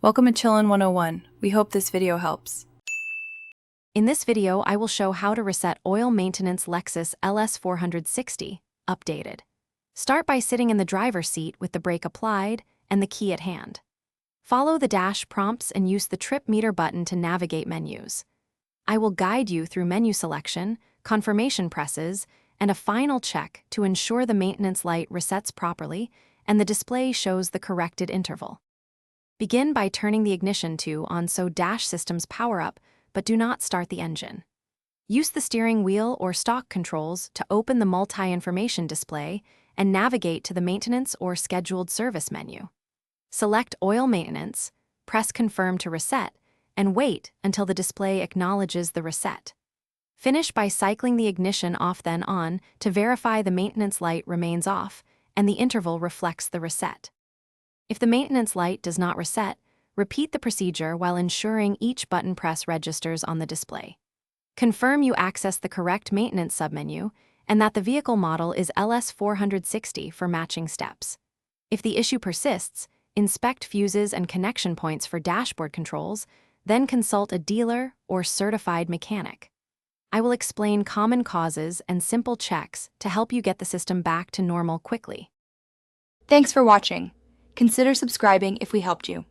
Welcome to Chillin' 101. We hope this video helps. In this video, I will show how to reset oil maintenance Lexus LS460, updated. Start by sitting in the driver's seat with the brake applied and the key at hand. Follow the dash prompts and use the trip meter button to navigate menus. I will guide you through menu selection, confirmation presses, and a final check to ensure the maintenance light resets properly and the display shows the corrected interval. Begin by turning the ignition on so dash systems power up, but do not start the engine. Use the steering wheel or stock controls to open the multi-information display and navigate to the maintenance or scheduled service menu. Select oil maintenance, press confirm to reset, and wait until the display acknowledges the reset. Finish by cycling the ignition off then on to verify the maintenance light remains off and the interval reflects the reset. If the maintenance light does not reset, repeat the procedure while ensuring each button press registers on the display. Confirm you access the correct maintenance submenu and that the vehicle model is LS460 for matching steps. If the issue persists, inspect fuses and connection points for dashboard controls, then consult a dealer or certified mechanic. I will explain common causes and simple checks to help you get the system back to normal quickly. Thanks for watching. Consider subscribing if we helped you.